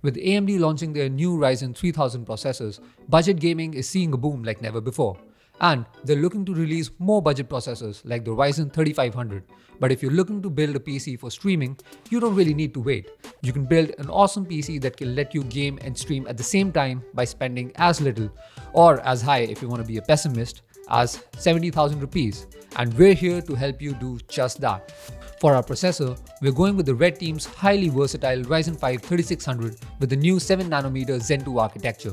With AMD launching their new Ryzen 3000 processors, budget gaming is seeing a boom like never before. And they're looking to release more budget processors like the Ryzen 3500. But if you're looking to build a PC for streaming, you don't really need to wait. You can build an awesome PC that can let you game and stream at the same time by spending as little, or as high if you want to be a pessimist, as 70,000 rupees. And we're here to help you do just that. For our processor, we're going with the Red Team's highly versatile Ryzen 5 3600 with the new 7nm Zen 2 architecture.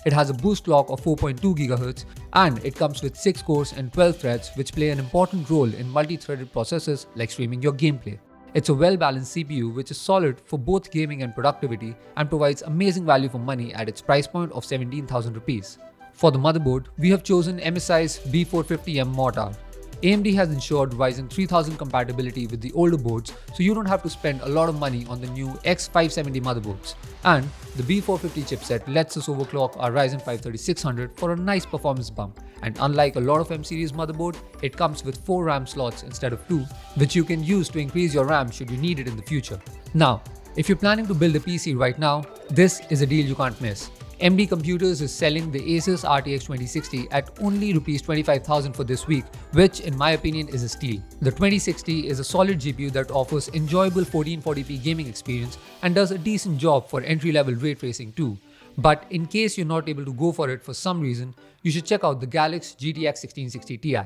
It has a boost clock of 4.2 GHz and it comes with 6 cores and 12 threads, which play an important role in multi-threaded processes like streaming your gameplay. It's a well-balanced CPU which is solid for both gaming and productivity and provides amazing value for money at its price point of 17,000 rupees. For the motherboard, we have chosen MSI's B450M mortar. AMD has ensured Ryzen 3000 compatibility with the older boards, so you don't have to spend a lot of money on the new X570 motherboards. And the B450 chipset lets us overclock our Ryzen 5 3600 for a nice performance bump. And unlike a lot of M-series motherboard, it comes with 4 RAM slots instead of 2, which you can use to increase your RAM should you need it in the future. Now, if you're planning to build a PC right now, this is a deal you can't miss. MD Computers is selling the Asus RTX 2060 at only Rs 25,000 for this week, which in my opinion is a steal. The 2060 is a solid GPU that offers enjoyable 1440p gaming experience and does a decent job for entry-level ray tracing too. But in case you're not able to go for it for some reason, you should check out the Galaxy GTX 1660 Ti.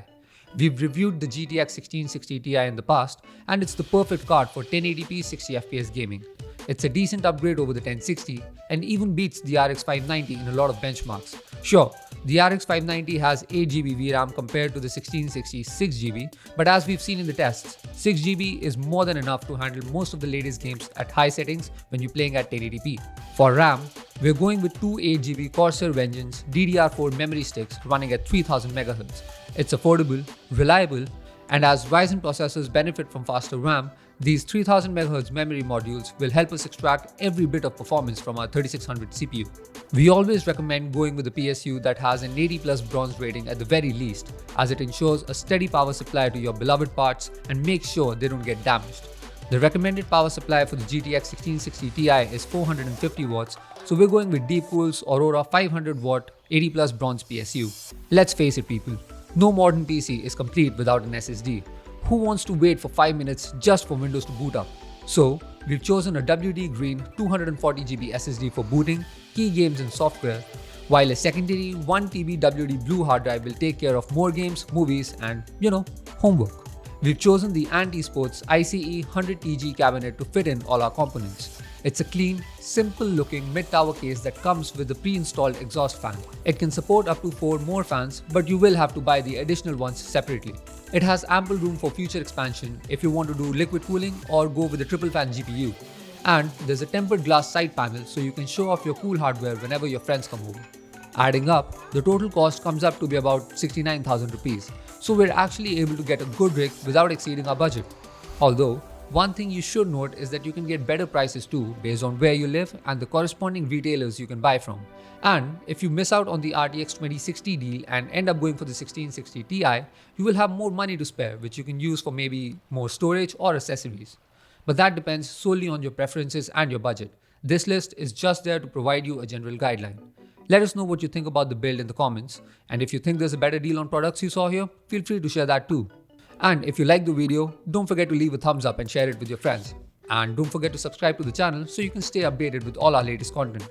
We've reviewed the GTX 1660 Ti in the past, and it's the perfect card for 1080p 60fps gaming. It's a decent upgrade over the 1060 and even beats the RX 590 in a lot of benchmarks. Sure, the RX 590 has 8GB VRAM compared to the 1660 6GB, but as we've seen in the tests, 6GB is more than enough to handle most of the latest games at high settings when you're playing at 1080p. For RAM, we're going with two 8GB Corsair Vengeance DDR4 memory sticks running at 3000 MHz. It's affordable, reliable, and as Ryzen processors benefit from faster RAM, these 3000 MHz memory modules will help us extract every bit of performance from our 3600 CPU. We always recommend going with a PSU that has an 80+ bronze rating at the very least, as it ensures a steady power supply to your beloved parts and makes sure they don't get damaged. The recommended power supply for the GTX 1660 Ti is 450 watts, so we're going with Deepcool's Aurora 500 watt 80+ bronze PSU. Let's face it people, no modern PC is complete without an SSD. Who wants to wait for 5 minutes just for Windows to boot up? So, we've chosen a WD Green 240GB SSD for booting, key games and software, while a secondary 1TB WD Blue hard drive will take care of more games, movies and, homework. We've chosen the Anti-Sports ICE 100TG cabinet to fit in all our components. It's a clean, simple looking mid-tower case that comes with a pre-installed exhaust fan. It can support up to 4 more fans, but you will have to buy the additional ones separately. It has ample room for future expansion if you want to do liquid cooling or go with a triple fan GPU. And there's a tempered glass side panel so you can show off your cool hardware whenever your friends come over. Adding up, the total cost comes up to be about 69,000 rupees. So we're actually able to get a good rig without exceeding our budget. Although, one thing you should note is that you can get better prices too based on where you live and the corresponding retailers you can buy from. And if you miss out on the RTX 2060 deal and end up going for the 1660 Ti, you will have more money to spare, which you can use for maybe more storage or accessories. But that depends solely on your preferences and your budget. This list is just there to provide you a general guideline. Let us know what you think about the build in the comments, and if you think there's a better deal on products you saw here, feel free to share that too. And if you like the video, don't forget to leave a thumbs up and share it with your friends. And don't forget to subscribe to the channel so you can stay updated with all our latest content.